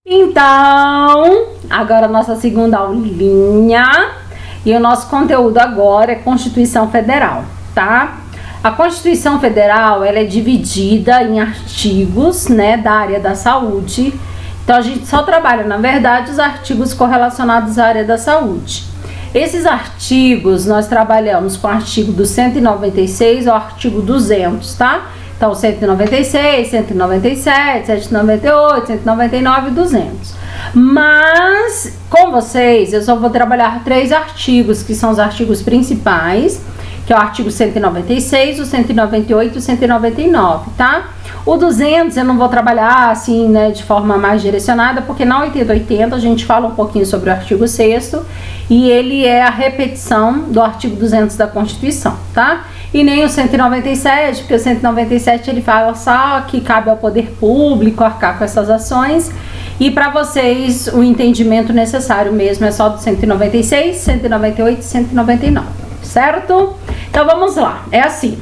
Então, agora a nossa segunda aulinha e o nosso conteúdo agora é Constituição Federal, tá? A Constituição Federal, ela é dividida em artigos, né, da área da saúde. Então, a gente só trabalha, na verdade, os artigos correlacionados à área da saúde. Esses artigos, nós trabalhamos com o artigo do 196 ao artigo 200, tá? Então, 196, 197, 198, 199 e 200. Mas, com vocês, eu só vou trabalhar 3 artigos, que são os artigos principais, que é o artigo 196, o 198 e o 199, tá? O 200 eu não vou trabalhar assim, né, de forma mais direcionada, porque na 8080 a gente fala um pouquinho sobre o artigo 6º e ele é a repetição do artigo 200 da Constituição, tá? E nem o 197, porque o 197 ele fala só que cabe ao poder público arcar com essas ações. E para vocês o entendimento necessário mesmo é só do 196, 198 e 199, certo? Então vamos lá, é assim.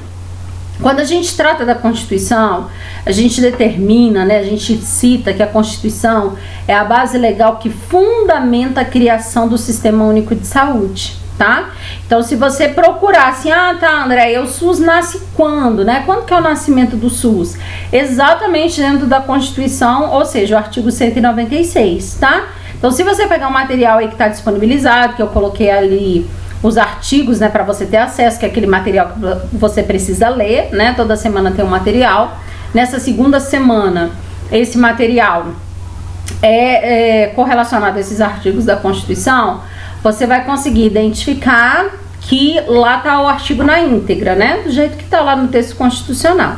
Quando a gente trata da Constituição, a gente determina, né, a gente cita que a Constituição é a base legal que fundamenta a criação do Sistema Único de Saúde, tá? Então, se você procurar assim, tá, André, o SUS nasce quando, né? Quando que é o nascimento do SUS? Exatamente dentro da Constituição, ou seja, o artigo 196, tá? Então, se você pegar o material aí que está disponibilizado, que eu coloquei ali os artigos, né, para você ter acesso, que é aquele material que você precisa ler, né? Toda semana tem um material. Nessa segunda semana, esse material é correlacionado a esses artigos da Constituição. Você vai conseguir identificar que lá está o artigo na íntegra, né? Do jeito que está lá no texto constitucional.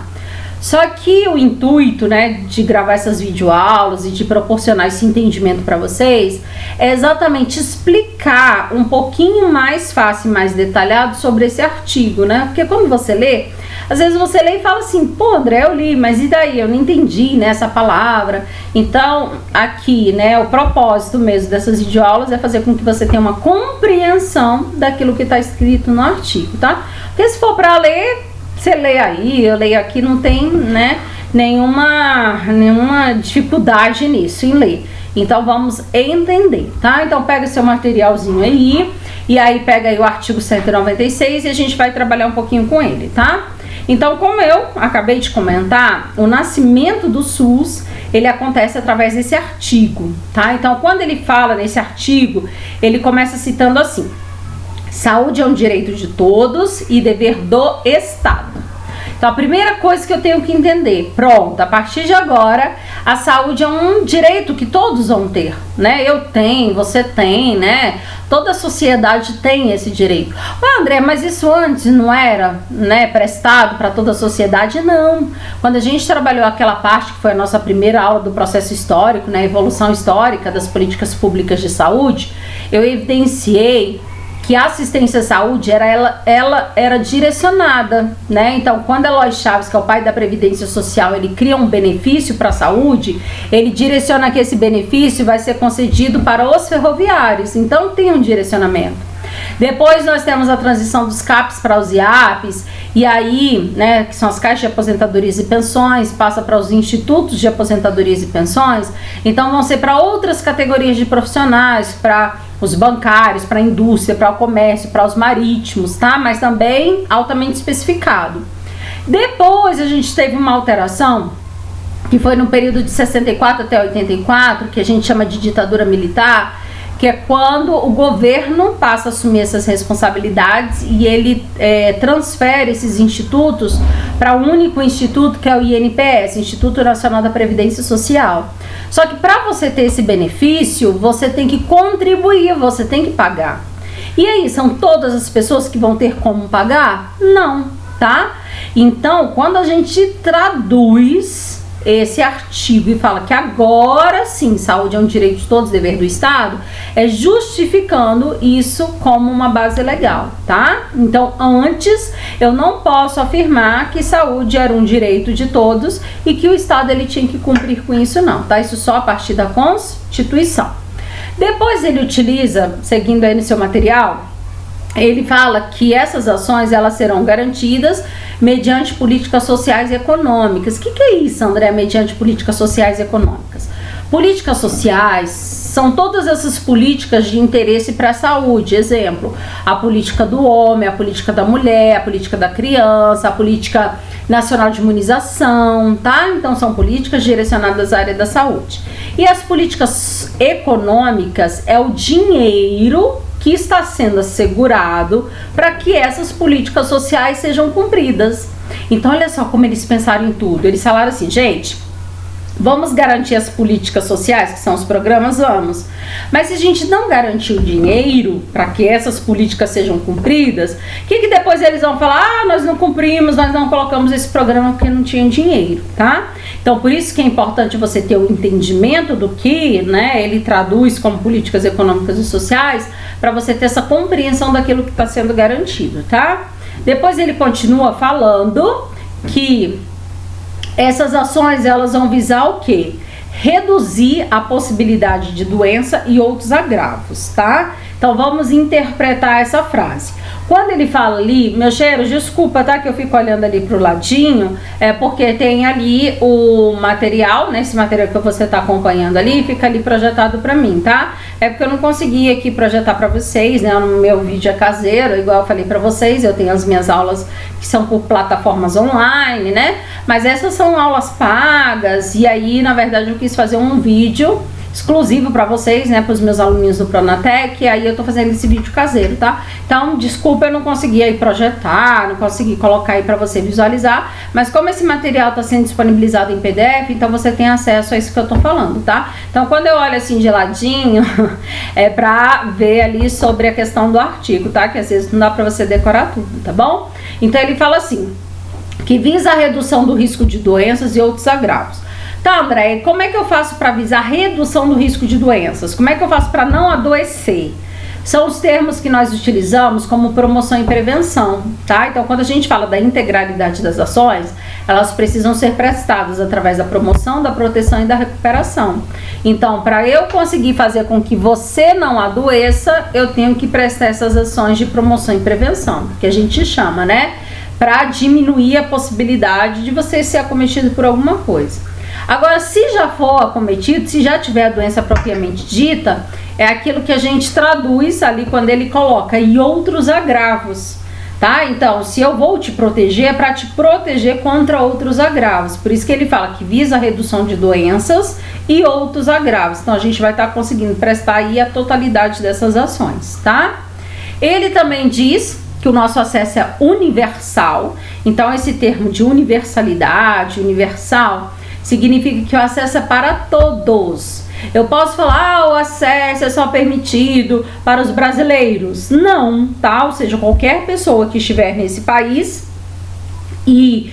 Só que o intuito, né, de gravar essas videoaulas e de proporcionar esse entendimento para vocês é exatamente explicar um pouquinho mais fácil e mais detalhado sobre esse artigo, né? Porque quando você lê, às vezes você lê e fala assim, pô, André, eu li, mas e daí? Eu não entendi, né, essa palavra. Então, aqui, né, o propósito mesmo dessas videoaulas é fazer com que você tenha uma compreensão daquilo que está escrito no artigo, tá? Porque se for para ler, você lê aí, eu leio aqui, não tem, né, nenhuma dificuldade nisso, em ler. Então, vamos entender, tá? Então, pega seu materialzinho aí, e aí pega aí o artigo 196 e a gente vai trabalhar um pouquinho com ele, tá? Então, como eu acabei de comentar, o nascimento do SUS, ele acontece através desse artigo, tá? Então, quando ele fala nesse artigo, ele começa citando assim: saúde é um direito de todos e dever do Estado. Então, a primeira coisa que eu tenho que entender, pronto, a partir de agora, a saúde é um direito que todos vão ter, né? Eu tenho, você tem, né? Toda a sociedade tem esse direito. André, mas isso antes não era, né, prestado para toda a sociedade? Não. Quando a gente trabalhou aquela parte que foi a nossa primeira aula do processo histórico, né, evolução histórica das políticas públicas de saúde, eu evidenciei que a assistência à saúde ela era direcionada, né? Então, quando Eloy Chaves, que é o pai da Previdência Social, ele cria um benefício para a saúde, ele direciona que esse benefício vai ser concedido para os ferroviários. Então, tem um direcionamento. Depois nós temos a transição dos CAPs para os IAPs, e aí, né, que são as caixas de aposentadorias e pensões, passa para os institutos de aposentadorias e pensões. Então vão ser para outras categorias de profissionais, para os bancários, para a indústria, para o comércio, para os marítimos, tá? Mas também altamente especificado. Depois a gente teve uma alteração, que foi no período de 64 até 84, que a gente chama de ditadura militar, que é quando o governo passa a assumir essas responsabilidades e ele transfere esses institutos para um único instituto, que é o INPS, Instituto Nacional da Previdência Social. Só que para você ter esse benefício, você tem que contribuir, você tem que pagar. E aí, são todas as pessoas que vão ter como pagar? Não, tá? Então, quando a gente traduz esse artigo e fala que agora sim, saúde é um direito de todos, dever do Estado, é justificando isso como uma base legal, tá? Então, antes, eu não posso afirmar que saúde era um direito de todos e que o Estado ele tinha que cumprir com isso, não, tá? Isso só a partir da Constituição. Depois ele utiliza, seguindo aí no seu material, ele fala que essas ações elas serão garantidas mediante políticas sociais e econômicas. O que é isso, André, mediante políticas sociais e econômicas? Políticas sociais são todas essas políticas de interesse para a saúde. Exemplo, a política do homem, a política da mulher, a política da criança, a política nacional de imunização, tá? Então são políticas direcionadas à área da saúde. E as políticas econômicas é o dinheiro que está sendo assegurado para que essas políticas sociais sejam cumpridas. Então olha só como eles pensaram em tudo. Eles falaram assim, gente, vamos garantir as políticas sociais, que são os programas, vamos. Mas se a gente não garantir o dinheiro para que essas políticas sejam cumpridas, o que depois eles vão falar? Ah, nós não cumprimos, nós não colocamos esse programa porque não tinha dinheiro, tá? Então, por isso que é importante você ter o entendimento do que, né, ele traduz como políticas econômicas e sociais, para você ter essa compreensão daquilo que está sendo garantido, tá? Depois ele continua falando que essas ações, elas vão visar o quê? Reduzir a possibilidade de doença e outros agravos, tá? Então vamos interpretar essa frase. Quando ele fala ali, meu cheiro, desculpa, tá? Que eu fico olhando ali pro ladinho, é porque tem ali o material, né? Esse material que você tá acompanhando ali, fica ali projetado pra mim, tá? É porque eu não consegui aqui projetar pra vocês, né? O meu vídeo é caseiro, igual eu falei pra vocês, eu tenho as minhas aulas que são por plataformas online, né? Mas essas são aulas pagas, e aí, na verdade, eu quis fazer um vídeo exclusivo para vocês, né, para os meus aluninhos do Pronatec, e aí eu tô fazendo esse vídeo caseiro, tá? Então, desculpa, eu não consegui aí projetar, não consegui colocar aí para você visualizar, mas como esse material tá sendo disponibilizado em PDF, então você tem acesso a isso que eu tô falando, tá? Então, quando eu olho assim de ladinho, é para ver ali sobre a questão do artigo, tá? Que às vezes não dá para você decorar tudo, tá bom? Então, ele fala assim, que visa a redução do risco de doenças e outros agravos. Tá, André, como é que eu faço para visar a redução do risco de doenças? Como é que eu faço para não adoecer? São os termos que nós utilizamos como promoção e prevenção, tá? Então, quando a gente fala da integralidade das ações, elas precisam ser prestadas através da promoção, da proteção e da recuperação. Então, para eu conseguir fazer com que você não adoeça, eu tenho que prestar essas ações de promoção e prevenção, que a gente chama, né? Para diminuir a possibilidade de você ser acometido por alguma coisa. Agora, se já for acometido, se já tiver a doença propriamente dita, é aquilo que a gente traduz ali quando ele coloca e outros agravos, tá? Então, se eu vou te proteger, é para te proteger contra outros agravos. Por isso que ele fala que visa a redução de doenças e outros agravos. Então, a gente vai estar conseguindo prestar aí a totalidade dessas ações, tá? Ele também diz que o nosso acesso é universal. Então, esse termo de universalidade, universal, significa que o acesso é para todos. Eu posso falar, o acesso é só permitido para os brasileiros. Não, tá? Ou seja, qualquer pessoa que estiver nesse país e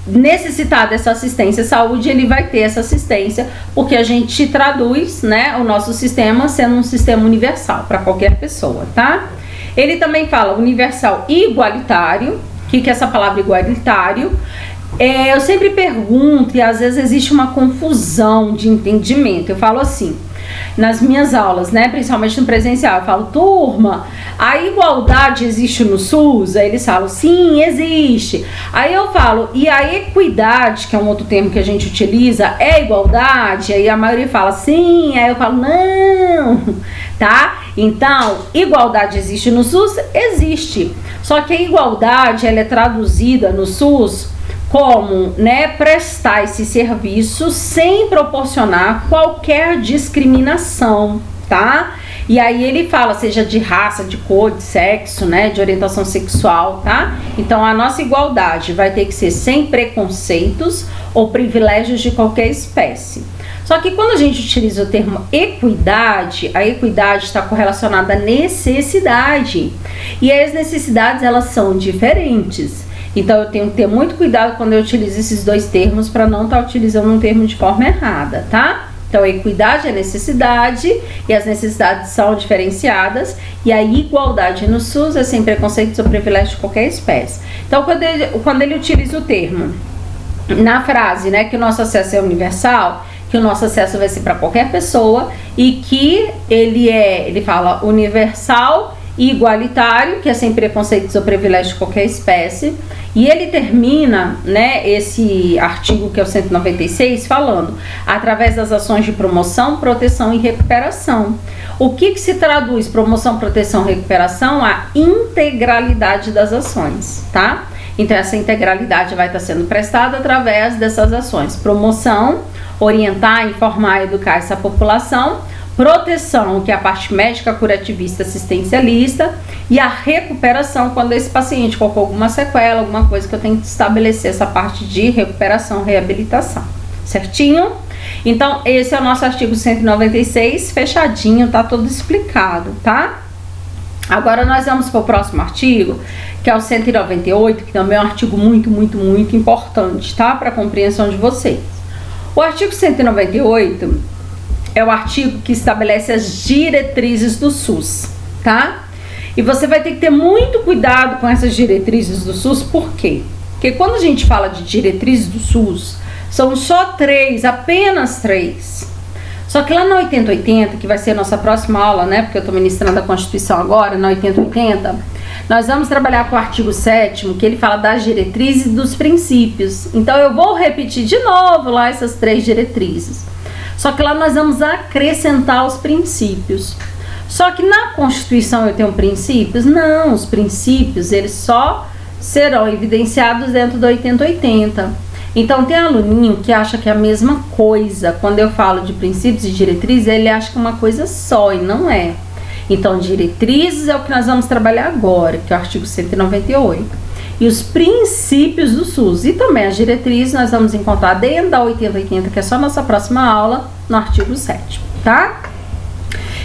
necessitar dessa assistência à saúde, ele vai ter essa assistência, porque a gente traduz, né, o nosso sistema sendo um sistema universal para qualquer pessoa, tá? Ele também fala universal e igualitário. O que é essa palavra igualitário? Eu sempre pergunto e às vezes existe uma confusão de entendimento. Eu falo assim, nas minhas aulas, né, principalmente no presencial, eu falo, turma, a igualdade existe no SUS? Aí eles falam, sim, existe. Aí eu falo, e a equidade, que é um outro termo que a gente utiliza, é igualdade? Aí a maioria fala, sim. Aí eu falo, não, tá? Então, igualdade existe no SUS? Existe. Só que a igualdade, ela é traduzida no SUS como, né, prestar esse serviço sem proporcionar qualquer discriminação, tá? E aí ele fala, seja de raça, de cor, de sexo, né, de orientação sexual, tá? Então a nossa igualdade vai ter que ser sem preconceitos ou privilégios de qualquer espécie. Só que quando a gente utiliza o termo equidade, a equidade está correlacionada à necessidade. E as necessidades, elas são diferentes. Então eu tenho que ter muito cuidado quando eu utilizo esses dois termos para não estar utilizando um termo de forma errada, tá? Então a equidade é necessidade e as necessidades são diferenciadas, e a igualdade no SUS é sem preconceito ou privilégio de qualquer espécie. Então quando ele utiliza o termo na frase, né, que o nosso acesso é universal, que o nosso acesso vai ser para qualquer pessoa e que ele fala universal e igualitário, que é sem preconceitos ou privilégios de qualquer espécie. E ele termina, né, esse artigo, que é o 196, falando através das ações de promoção, proteção e recuperação. O que se traduz promoção, proteção e recuperação? A integralidade das ações, tá? Então essa integralidade vai estar sendo prestada através dessas ações. Promoção, orientar, informar, educar essa população. Proteção, que é a parte médica, curativista, assistencialista, e a recuperação, quando esse paciente colocou alguma sequela, alguma coisa que eu tenho que estabelecer essa parte de recuperação, reabilitação, certinho? Então, esse é o nosso artigo 196, fechadinho, tá todo explicado, tá? Agora nós vamos para o próximo artigo, que é o 198, que também é um artigo muito importante, tá? Para a compreensão de vocês. O artigo 198 é o artigo que estabelece as diretrizes do SUS, tá? E você vai ter que ter muito cuidado com essas diretrizes do SUS, por quê? Porque quando a gente fala de diretrizes do SUS, são só 3, apenas 3. Só que lá na 8080, que vai ser a nossa próxima aula, né? Porque eu estou ministrando a Constituição agora, na 8080, nós vamos trabalhar com o artigo 7º, que ele fala das diretrizes e dos princípios. Então eu vou repetir de novo lá essas 3 diretrizes. Só que lá nós vamos acrescentar os princípios. Só que na Constituição eu tenho princípios? Não, os princípios eles só serão evidenciados dentro do 8080. Então tem aluninho que acha que é a mesma coisa. Quando eu falo de princípios e diretrizes, ele acha que é uma coisa só e não é. Então diretrizes é o que nós vamos trabalhar agora, que é o artigo 198. E os princípios do SUS. E também as diretrizes nós vamos encontrar dentro da 8080, que é só a nossa próxima aula, no artigo 7º, tá?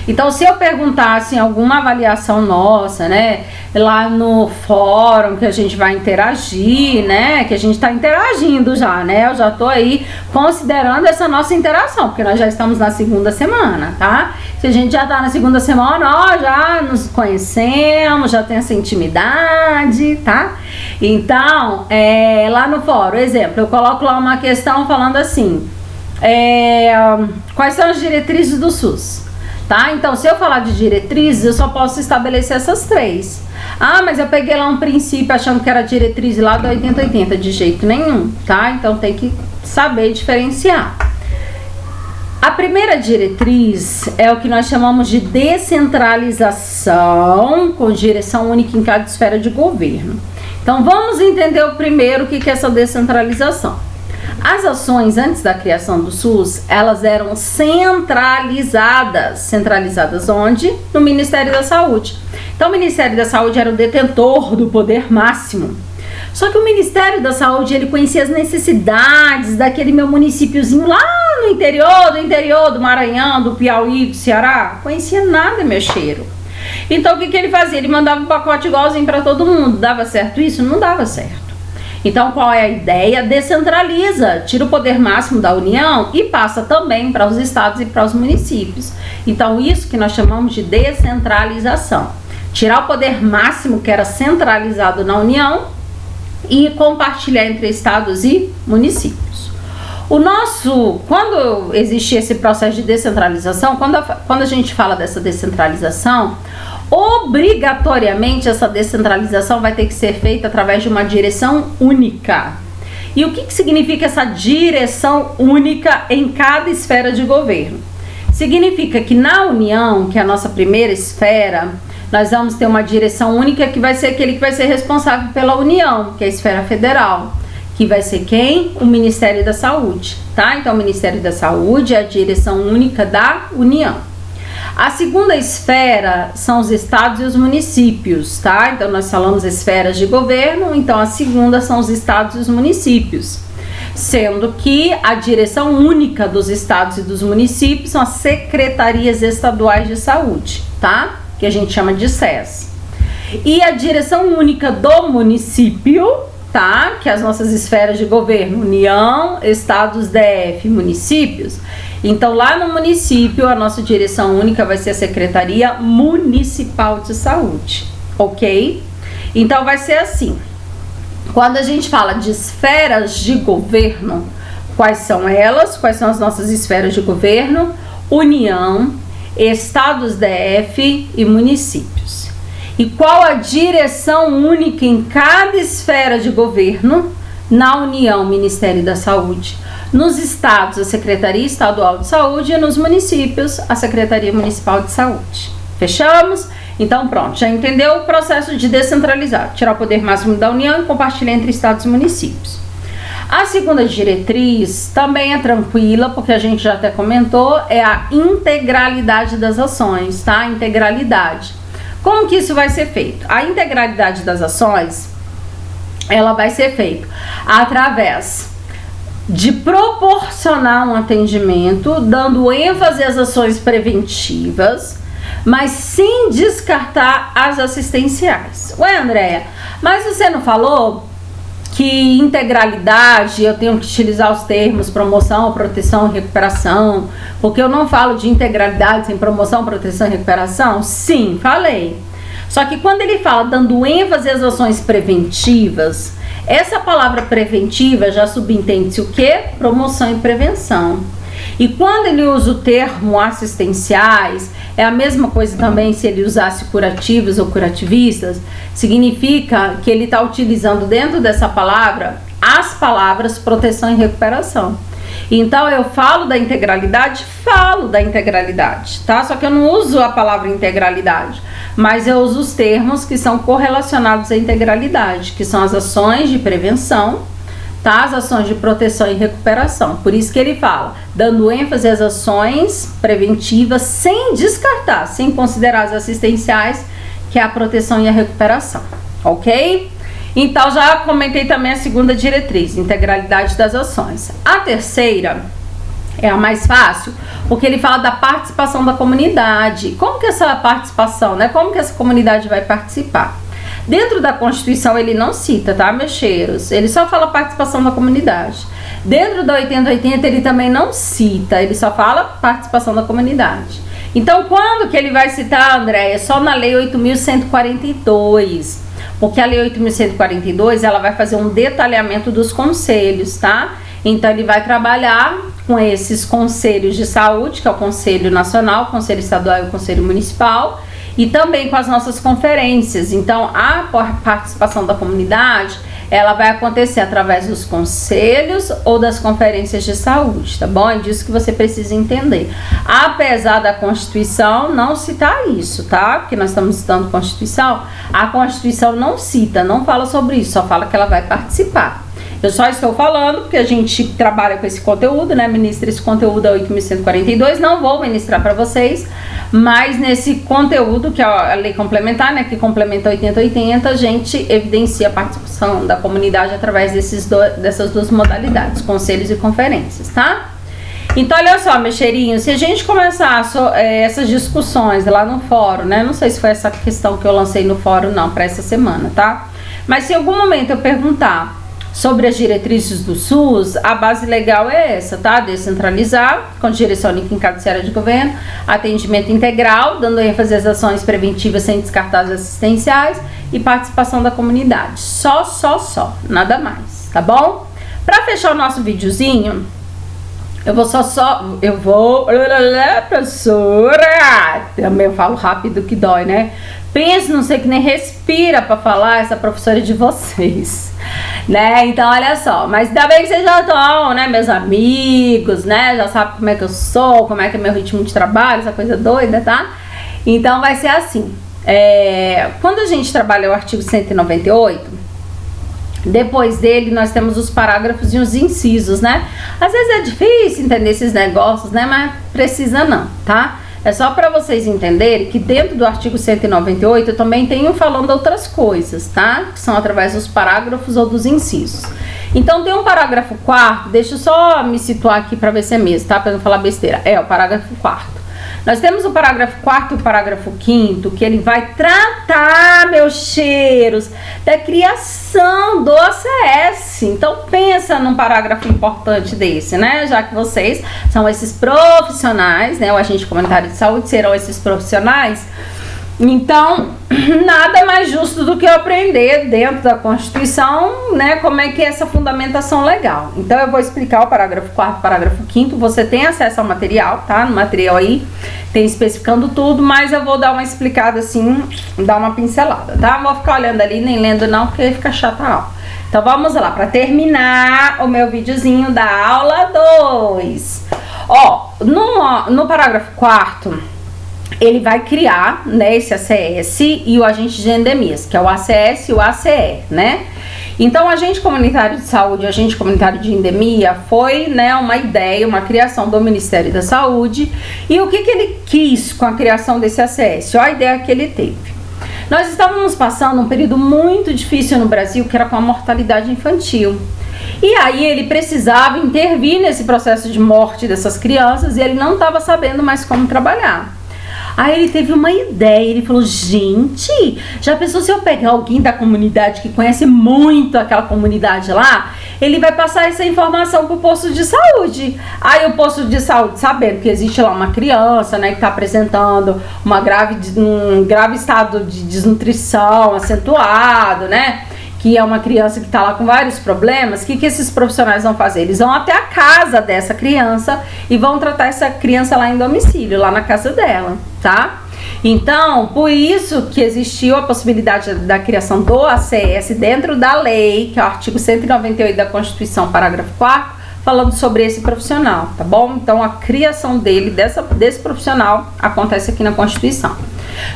Então, se eu perguntasse em alguma avaliação nossa, né, lá no fórum que a gente vai interagir, né, que a gente está interagindo já, né, eu já estou aí considerando essa nossa interação, porque nós já estamos na segunda semana, tá? Se a gente já está na segunda semana, ó, já nos conhecemos, já tem essa intimidade, tá? Então, lá no fórum, exemplo, eu coloco lá uma questão falando assim, quais são as diretrizes do SUS? Tá? Então, se eu falar de diretrizes, eu só posso estabelecer essas 3. Ah, mas eu peguei lá um princípio achando que era diretriz lá do 8080, de jeito nenhum, tá? Então, tem que saber diferenciar. A primeira diretriz é o que nós chamamos de descentralização com direção única em cada esfera de governo. Então, vamos entender o primeiro o que é essa descentralização. As ações antes da criação do SUS, elas eram centralizadas. Centralizadas onde? No Ministério da Saúde. Então o Ministério da Saúde era o detentor do poder máximo. Só que o Ministério da Saúde, ele conhecia as necessidades daquele meu municípiozinho lá no interior do Maranhão, do Piauí, do Ceará. Conhecia nada, meu cheiro. Então o que ele fazia? Ele mandava um pacote igualzinho para todo mundo. Dava certo isso? Não dava certo. Então, qual é a ideia? Descentraliza, tira o poder máximo da União e passa também para os estados e para os municípios. Então, isso que nós chamamos de descentralização. Tirar o poder máximo que era centralizado na União e compartilhar entre estados e municípios. Quando existe esse processo de descentralização, quando a gente fala dessa descentralização, obrigatoriamente essa descentralização vai ter que ser feita através de uma direção única. E o que significa essa direção única em cada esfera de governo? Significa que na União, que é a nossa primeira esfera, nós vamos ter uma direção única que vai ser aquele que vai ser responsável pela União, que é a esfera federal, que vai ser quem? O Ministério da Saúde, tá? Então o Ministério da Saúde é a direção única da União. A segunda esfera são os estados e os municípios, tá? Então nós falamos esferas de governo, então a segunda são os estados e os municípios. Sendo que a direção única dos estados e dos municípios são as secretarias estaduais de saúde, tá? Que a gente chama de SES. E a direção única do município, tá? Que é as nossas esferas de governo, União, estados, DF, municípios. Então, lá no município, a nossa direção única vai ser a Secretaria Municipal de Saúde, ok? Então, vai ser assim. Quando a gente fala de esferas de governo, quais são elas? Quais são as nossas esferas de governo? União, estados, DF e municípios. E qual a direção única em cada esfera de governo? Na União, Ministério da Saúde. Nos estados, a Secretaria Estadual de Saúde, e nos municípios, a Secretaria Municipal de Saúde. Fechamos? Então pronto, já entendeu o processo de descentralizar, tirar o poder máximo da União e compartilhar entre estados e municípios. A segunda diretriz também é tranquila, porque a gente já até comentou, é a integralidade das ações, tá? Integralidade. Como que isso vai ser feito? A integralidade das ações, ela vai ser feita através de proporcionar um atendimento, dando ênfase às ações preventivas, mas sem descartar as assistenciais. Ué, Andréia, mas você não falou que integralidade, eu tenho que utilizar os termos promoção, proteção e recuperação, porque eu não falo de integralidade sem promoção, proteção e recuperação? Sim, falei. Só que quando ele fala dando ênfase às ações preventivas, essa palavra preventiva já subentende-se o quê? Promoção e prevenção. E quando ele usa o termo assistenciais, é a mesma coisa também se ele usasse curativos ou curativistas, significa que ele está utilizando dentro dessa palavra as palavras proteção e recuperação. Então eu falo da integralidade, tá? Só que eu não uso a palavra integralidade, mas eu uso os termos que são correlacionados à integralidade, que são as ações de prevenção, tá? As ações de proteção e recuperação. Por isso que ele fala, dando ênfase às ações preventivas, sem descartar, sem considerar as assistenciais, que é a proteção e a recuperação, ok? Então, já comentei também a segunda diretriz, integralidade das ações. A terceira é a mais fácil, porque ele fala da participação da comunidade. Como que essa participação, né? Como que essa comunidade vai participar? Dentro da Constituição ele não cita, tá, meus cheiros? Ele só fala participação da comunidade. Dentro da 8080 ele também não cita, ele só fala participação da comunidade. Então, quando que ele vai citar, André? É só na Lei 8.142. Porque a Lei 8.142, ela vai fazer um detalhamento dos conselhos, tá? Então, ele vai trabalhar com esses conselhos de saúde, que é o Conselho Nacional, o Conselho Estadual e o Conselho Municipal, e também com as nossas conferências. Então, a participação da comunidade, ela vai acontecer através dos conselhos ou das conferências de saúde, tá bom? É disso que você precisa entender. Apesar da Constituição não citar isso, tá? Porque nós estamos estudando Constituição, a Constituição não cita, não fala sobre isso, só fala que ela vai participar. Eu só estou falando porque a gente trabalha com esse conteúdo, né? Ministra esse conteúdo a 8.142, não vou ministrar para vocês, mas nesse conteúdo, que é a lei complementar, né? Que complementa a 8080, a gente evidencia a participação da comunidade através dessas duas modalidades, conselhos e conferências, tá? Então, olha só, meus cheirinhos, se a gente começar essas discussões lá no fórum, né? Não sei se foi essa questão que eu lancei no fórum, não, para essa semana, tá? Mas se em algum momento eu perguntar sobre as diretrizes do SUS, a base legal é essa, tá? Descentralizar, com direção única em cada esfera de governo, atendimento integral, dando ênfase às ações preventivas sem descartar as assistenciais e participação da comunidade. Só, nada mais, tá bom? Para fechar o nosso videozinho, eu vou, professora, também eu falo rápido que dói, né? Pense, não sei que nem respira para falar essa professora de vocês, né? Então, olha só, mas ainda bem que vocês já estão, né, meus amigos, né? Já sabem como é que eu sou, como é que é meu ritmo de trabalho, essa coisa doida, tá? Então, vai ser assim, quando a gente trabalha o artigo 198, depois dele nós temos os parágrafos e os incisos, né? Às vezes é difícil entender esses negócios, né? Mas precisa não, tá? É só para vocês entenderem que dentro do artigo 198 eu também tenho falando outras coisas, tá? Que são através dos parágrafos ou dos incisos. Então tem um parágrafo 4º, deixa eu só me situar aqui para ver se é mesmo, tá? Para não falar besteira. É o parágrafo 4º. Nós temos o parágrafo 4º e o parágrafo 5º, que ele vai tratar, meus cheiros, da criação do ACS. Então pensa num parágrafo importante desse, né? Já que vocês são esses profissionais, né? O agente comunitário de saúde serão esses profissionais Então, nada mais justo do que eu aprender dentro da Constituição, né, como é que é essa fundamentação legal. Então, eu vou explicar o parágrafo 4º, parágrafo 5º, você tem acesso ao material, tá? No material aí tem especificando tudo, mas eu vou dar uma explicada assim, dar uma pincelada, tá? Não vou ficar olhando ali, nem lendo não, porque fica chata a aula. Então, vamos lá, para terminar o meu videozinho da aula 2. Ó, no parágrafo 4º, ele vai criar, né, esse ACS e o agente de endemias, que é o ACS e o ACE, né? Então, o agente comunitário de saúde e o agente comunitário de endemia foi, né, uma ideia, uma criação do Ministério da Saúde. E o que ele quis com a criação desse ACS? Olha a ideia que ele teve. Nós estávamos passando um período muito difícil no Brasil, que era com a mortalidade infantil. E aí ele precisava intervir nesse processo de morte dessas crianças e ele não estava sabendo mais como trabalhar. Aí ele teve uma ideia, ele falou, gente, já pensou se eu pegar alguém da comunidade que conhece muito aquela comunidade lá, ele vai passar essa informação pro posto de saúde. Aí o posto de saúde, sabendo que existe lá uma criança, né, que está apresentando um grave estado de desnutrição acentuado, né, que é uma criança que está lá com vários problemas, o que esses profissionais vão fazer? Eles vão até a casa dessa criança e vão tratar essa criança lá em domicílio, lá na casa dela, tá? Então, por isso que existiu a possibilidade da criação do ACS dentro da lei, que é o artigo 198 da Constituição, parágrafo 4º, falando sobre esse profissional, tá bom? Então, a criação desse profissional acontece aqui na Constituição.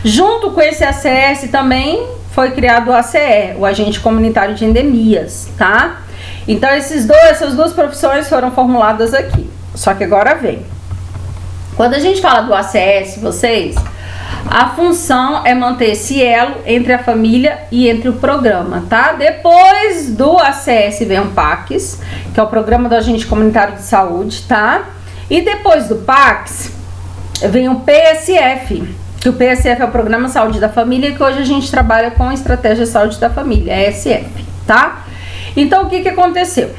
Junto com esse ACS também foi criado o ACE, o agente comunitário de endemias, tá? Então, essas duas profissões foram formuladas aqui. Só que agora vem. Quando a gente fala do ACS, vocês, a função é manter esse elo entre a família e entre o programa, tá? Depois do ACS vem o PACS, que é o Programa do Agente Comunitário de Saúde, tá? E depois do PACS vem o PSF, que o PSF é o Programa Saúde da Família, que hoje a gente trabalha com a Estratégia Saúde da Família, ESF, tá? Então, o que aconteceu?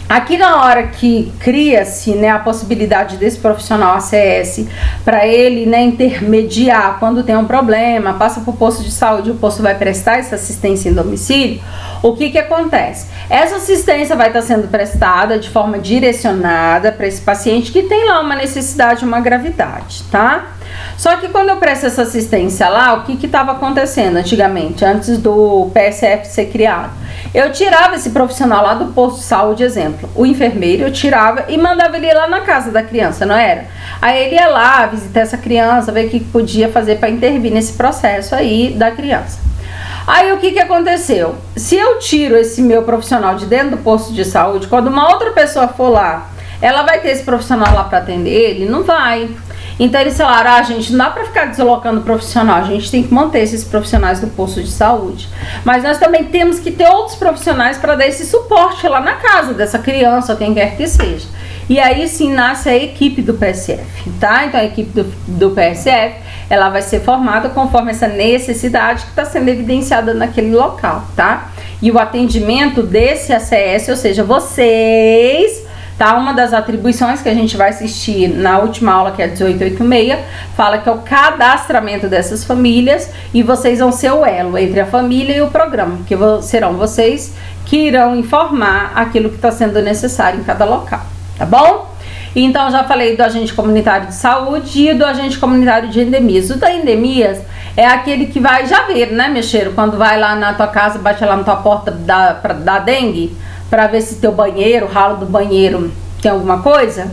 Aqui na hora que cria-se, né, a possibilidade desse profissional ACS para ele, né, intermediar quando tem um problema, passa para o posto de saúde, o posto vai prestar essa assistência em domicílio, o que acontece? Essa assistência vai estar sendo prestada de forma direcionada para esse paciente que tem lá uma necessidade, uma gravidade, tá? Só que quando eu presto essa assistência lá, o que estava acontecendo antigamente, antes do PSF ser criado? Eu tirava esse profissional lá do posto de saúde, exemplo, o enfermeiro, eu tirava e mandava ele ir lá na casa da criança, não era? Aí ele ia lá visitar essa criança, ver o que podia fazer para intervir nesse processo aí da criança. Aí o que aconteceu? Se eu tiro esse meu profissional de dentro do posto de saúde, quando uma outra pessoa for lá, ela vai ter esse profissional lá para atender ele? Não vai. Então eles falaram, gente, não dá para ficar deslocando o profissional, a gente tem que manter esses profissionais do posto de saúde. Mas nós também temos que ter outros profissionais para dar esse suporte lá na casa dessa criança, ou quem quer que seja. E aí sim nasce a equipe do PSF, tá? Então a equipe do PSF, ela vai ser formada conforme essa necessidade que está sendo evidenciada naquele local, tá? E o atendimento desse ACS, ou seja, vocês... Tá? Uma das atribuições que a gente vai assistir na última aula, que é a 1886, fala que é o cadastramento dessas famílias e vocês vão ser o elo entre a família e o programa, porque serão vocês que irão informar aquilo que está sendo necessário em cada local, tá bom? Então, já falei do agente comunitário de saúde e do agente comunitário de endemias. O da endemias é aquele que vai já ver, né, Mexeiro? Quando vai lá na tua casa, bate lá na tua porta da dengue, para ver se teu banheiro, o ralo do banheiro tem alguma coisa.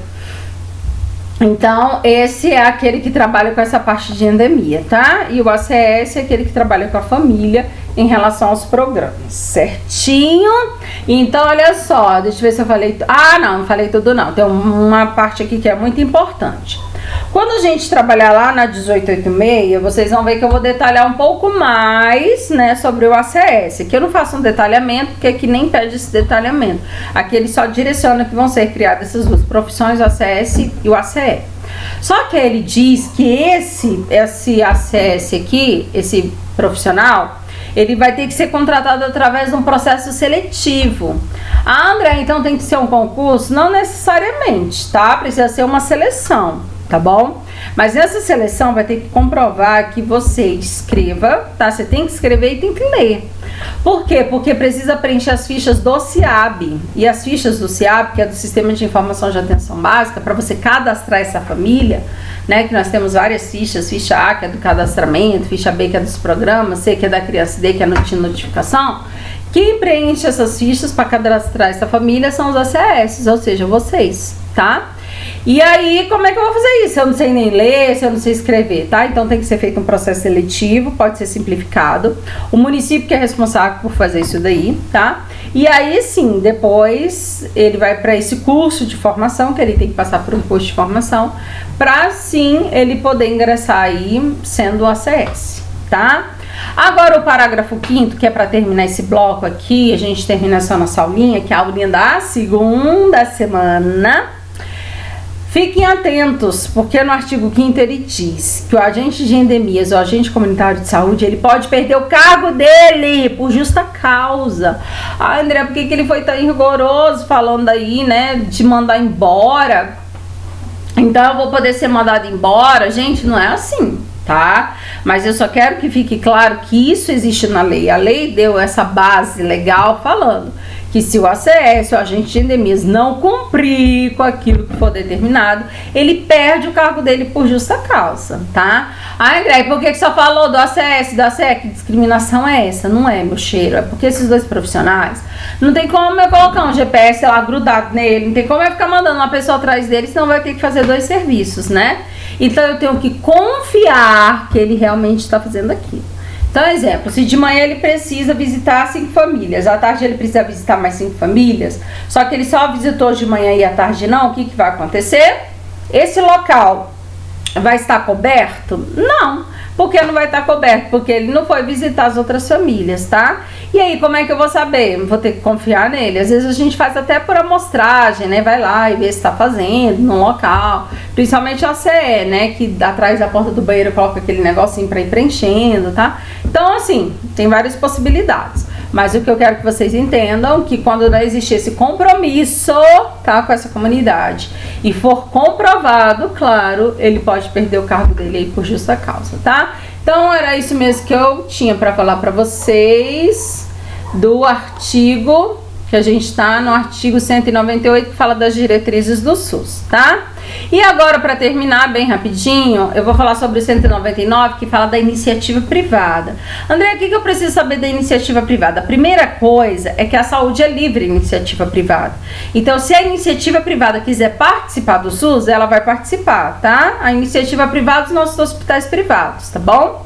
Então, esse é aquele que trabalha com essa parte de endemia, tá? E o ACS é aquele que trabalha com a família em relação aos programas, certinho? Então, olha só, deixa eu ver se eu falei... não falei tudo não, tem uma parte aqui que é muito importante. Quando a gente trabalhar lá na 1886, vocês vão ver que eu vou detalhar um pouco mais, né, sobre o ACS. Aqui eu não faço um detalhamento, porque aqui nem pede esse detalhamento. Aqui ele só direciona que vão ser criadas essas duas profissões, o ACS e o ACE. Só que ele diz que esse ACS aqui, esse profissional, ele vai ter que ser contratado através de um processo seletivo. André, então tem que ser um concurso? Não necessariamente, tá? Precisa ser uma seleção. Tá bom? Mas nessa seleção vai ter que comprovar que você escreva, tá? Você tem que escrever e tem que ler. Por quê? Porque precisa preencher as fichas do SIAB. E as fichas do SIAB, que é do Sistema de Informação de Atenção Básica, para você cadastrar essa família, né? Que nós temos várias fichas, ficha A, que é do cadastramento, ficha B, que é dos programas, C, que é da criança, D, que é de notificação. Quem preenche essas fichas para cadastrar essa família são os ACS, ou seja, vocês, tá? E aí, como é que eu vou fazer isso? Eu não sei nem ler, se eu não sei escrever, tá? Então tem que ser feito um processo seletivo, pode ser simplificado. O município que é responsável por fazer isso daí, tá? E aí sim, depois ele vai para esse curso de formação, que ele tem que passar por um curso de formação, para sim ele poder ingressar aí sendo ACS, tá? Agora o parágrafo 5º, que é para terminar esse bloco aqui, a gente termina essa nossa aulinha, que é a aulinha da segunda semana. Fiquem atentos, porque no artigo 5º ele diz que o agente de endemias, o agente comunitário de saúde, ele pode perder o cargo dele por justa causa. Ah, André, por que ele foi tão rigoroso falando aí, né, de mandar embora? Então eu vou poder ser mandado embora? Gente, não é assim, tá? Mas eu só quero que fique claro que isso existe na lei. A lei deu essa base legal falando que se o ACS, o agente de endemias, não cumprir com aquilo que for determinado, ele perde o cargo dele por justa causa, tá? Ah, André, por que só falou do ACS, do ACE? Que discriminação é essa? Não é, meu cheiro, é porque esses dois profissionais, não tem como eu colocar um GPS lá grudado nele, não tem como eu ficar mandando uma pessoa atrás dele, senão vai ter que fazer 2 serviços, né? Então eu tenho que confiar que ele realmente está fazendo aquilo. Então, exemplo, se de manhã ele precisa visitar 5 famílias, à tarde ele precisa visitar mais 5 famílias, só que ele só visitou de manhã e à tarde não, o que vai acontecer? Esse local vai estar coberto? Não, porque não vai estar coberto, porque ele não foi visitar as outras famílias, tá? E aí, como é que eu vou saber? Vou ter que confiar nele. Às vezes a gente faz até por amostragem, né? Vai lá e vê se tá fazendo no local. Principalmente a CE, né? Que atrás da porta do banheiro coloca aquele negocinho pra ir preenchendo, tá? Então, assim, tem várias possibilidades. Mas o que eu quero que vocês entendam que quando não existir esse compromisso, tá, com essa comunidade e for comprovado, claro, ele pode perder o cargo dele aí por justa causa, tá? Então era isso mesmo que eu tinha para falar para vocês do artigo, que a gente tá no artigo 198, que fala das diretrizes do SUS, tá? E agora, para terminar bem rapidinho, eu vou falar sobre o 199, que fala da iniciativa privada. André, o que eu preciso saber da iniciativa privada? A primeira coisa é que a saúde é livre iniciativa privada. Então, se a iniciativa privada quiser participar do SUS, ela vai participar, tá? A iniciativa privada dos nossos hospitais privados, tá bom?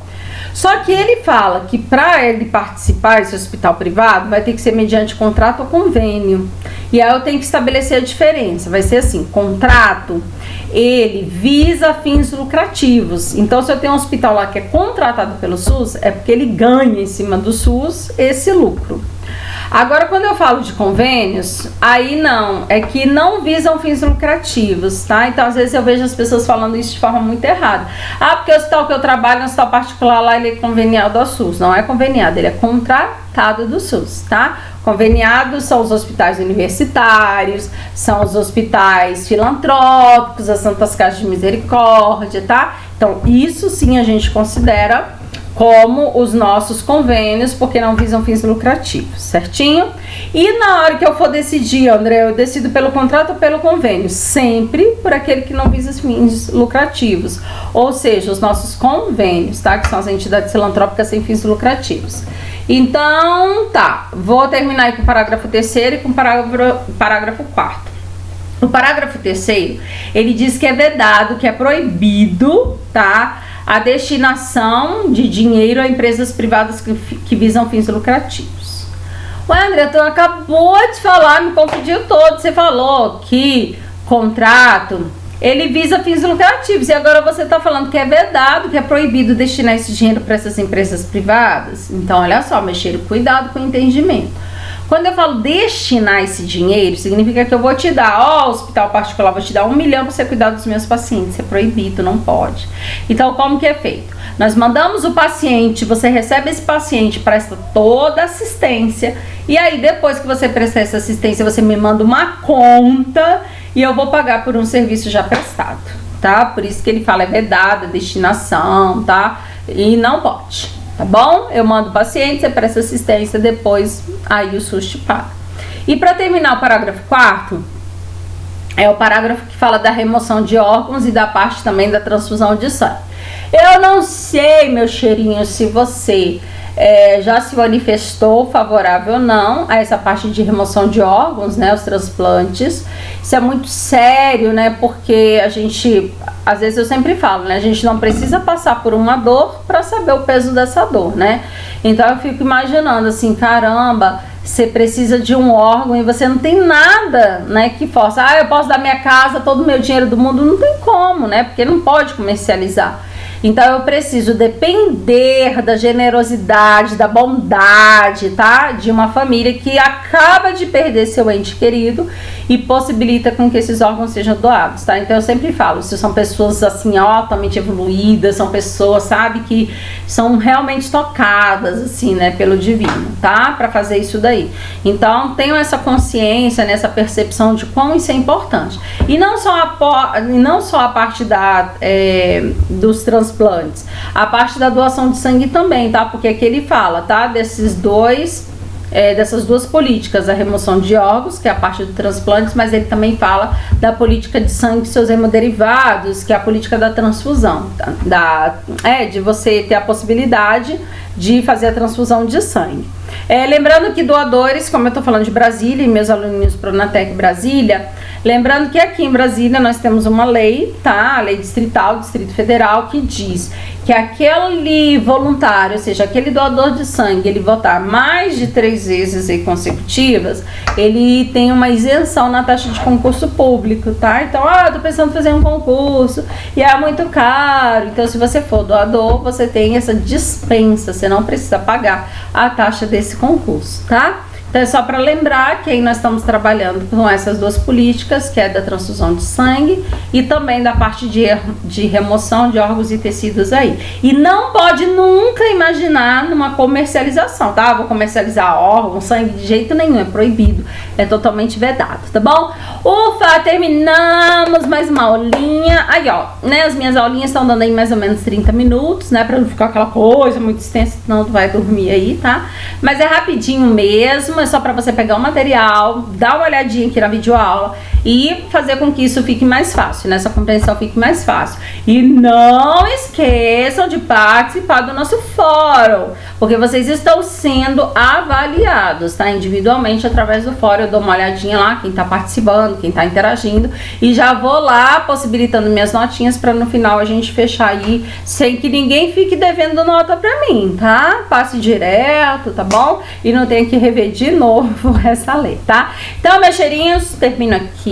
Só que ele fala que para ele participar desse hospital privado, vai ter que ser mediante contrato ou convênio. E aí eu tenho que estabelecer a diferença. Vai ser assim, contrato, ele visa fins lucrativos. Então, se eu tenho um hospital lá que é contratado pelo SUS, é porque ele ganha em cima do SUS esse lucro. Agora, quando eu falo de convênios, aí não, é que não visam fins lucrativos, tá? Então, às vezes eu vejo as pessoas falando isso de forma muito errada. Ah, porque o hospital que eu trabalho, no hospital particular lá, ele é conveniado ao SUS. Não é conveniado, ele é contratado do SUS, tá? Conveniados são os hospitais universitários, são os hospitais filantrópicos, as Santas Casas de Misericórdia, tá? Então, isso sim a gente considera como os nossos convênios, porque não visam fins lucrativos, certinho? E na hora que eu for decidir, André, eu decido pelo contrato ou pelo convênio? Sempre por aquele que não visa fins lucrativos, ou seja, os nossos convênios, tá? Que são as entidades filantrópicas sem fins lucrativos. Então, tá, vou terminar aí com o parágrafo 3º e com o parágrafo 4º. O parágrafo 3º, ele diz que é vedado, que é proibido, tá? A destinação de dinheiro a empresas privadas que visam fins lucrativos. Ué, André, tu acabou de falar, me confundiu todo. Você falou que contrato, ele visa fins lucrativos. E agora você está falando que é vedado, que é proibido destinar esse dinheiro para essas empresas privadas? Então, olha só, mexer, cuidado com o entendimento. Quando eu falo destinar esse dinheiro, significa que eu vou te dar, ó, hospital particular, vou te dar 1 milhão para você cuidar dos meus pacientes. É proibido, não pode. Então, como que é feito? Nós mandamos o paciente, você recebe esse paciente, presta toda a assistência, e aí depois que você prestar essa assistência, você me manda uma conta e eu vou pagar por um serviço já prestado. tá? Por isso que ele fala é vedada, destinação, tá? E não pode, tá bom? Eu mando o paciente, você presta assistência, depois aí o SUS te paga. E para terminar o parágrafo 4º, é o parágrafo que fala da remoção de órgãos e da parte também da transfusão de sangue. Eu não sei, meu cheirinho, se você já se manifestou favorável ou não a essa parte de remoção de órgãos, né, os transplantes. Isso é muito sério, né, porque a gente, às vezes eu sempre falo, né, a gente não precisa passar por uma dor para saber o peso dessa dor, né. Então eu fico imaginando assim, caramba, você precisa de um órgão e você não tem nada, né, que força. Eu posso dar minha casa, todo o meu dinheiro do mundo, não tem como, né, porque não pode comercializar. Então eu preciso depender da generosidade, da bondade, tá? De uma família que acaba de perder seu ente querido e possibilita com que esses órgãos sejam doados, tá? Então eu sempre falo, se são pessoas assim altamente evoluídas, são pessoas, sabe, que são realmente tocadas assim, né, pelo divino, tá? Para fazer isso daí. Então tenham essa consciência, né, essa percepção de quão isso é importante. E não só a parte dos transplantes, a parte da doação de sangue também, tá? Porque aqui ele fala, tá? Dessas duas políticas, a remoção de órgãos, que é a parte do transplantes, mas ele também fala da política de sangue e seus hemoderivados, que é a política da transfusão, tá? De você ter a possibilidade de fazer a transfusão de sangue. Lembrando que doadores, como eu tô falando de Brasília e meus alunos Pronatec Brasília, lembrando que aqui em Brasília nós temos uma lei, tá? A lei distrital, Distrito Federal, que diz que aquele voluntário, ou seja, aquele doador de sangue, ele votar mais de 3 vezes aí consecutivas, ele tem uma isenção na taxa de concurso público, tá? Então, eu tô pensando em fazer um concurso e é muito caro. Então, se você for doador, você tem essa dispensa, você não precisa pagar a taxa desse concurso, tá? Então é só para lembrar que aí nós estamos trabalhando com essas duas políticas, que é da transfusão de sangue e também da parte de remoção de órgãos e tecidos aí. E não pode nunca imaginar numa comercialização, tá? Vou comercializar órgão, sangue de jeito nenhum, é proibido, é totalmente vedado, tá bom? Ufa, terminamos mais uma aulinha. Aí, ó, né, as minhas aulinhas estão dando aí mais ou menos 30 minutos, né, para não ficar aquela coisa muito extensa, senão tu vai dormir aí, tá? Mas é rapidinho mesmo. É só para você pegar o material, dar uma olhadinha aqui na videoaula e fazer com que isso fique mais fácil, né? Essa compreensão fique mais fácil. E não esqueçam de participar do nosso fórum, porque vocês estão sendo avaliados, tá? Individualmente através do fórum. Eu dou uma olhadinha lá, quem tá participando, quem tá interagindo, e já vou lá possibilitando minhas notinhas para no final a gente fechar aí sem que ninguém fique devendo nota para mim, tá? Passe direto, tá bom? E não tenha que rever de novo essa lei, tá? Então, meus cheirinhos, termino aqui.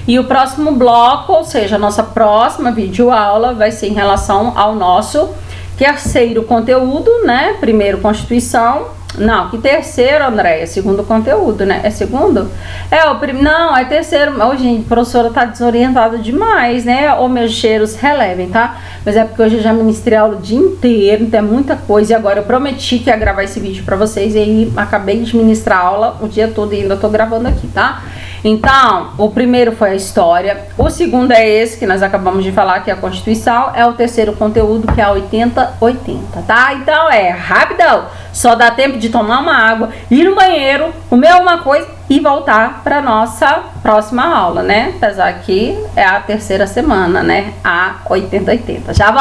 E o próximo bloco, ou seja, a nossa próxima videoaula vai ser em relação ao nosso terceiro conteúdo, né? Primeiro, Constituição. Não, que terceiro, Andréia? Segundo conteúdo, né? É segundo? Não, é terceiro. Hoje, gente, a professora tá desorientada demais, né? Ô, meus cheiros, relevem, tá? Mas é porque hoje eu já ministrei aula o dia inteiro, então é muita coisa. E agora eu prometi que ia gravar esse vídeo pra vocês. E aí, acabei de ministrar a aula o dia todo e ainda tô gravando aqui, tá? Então, o primeiro foi a história, o segundo é esse que nós acabamos de falar, que é a Constituição, é o terceiro conteúdo, que é a 80-80, tá? Então é rapidão, só dá tempo de tomar uma água, ir no banheiro, comer alguma coisa e voltar para nossa próxima aula, né? Apesar que é a terceira semana, né? A 80-80. Já volto!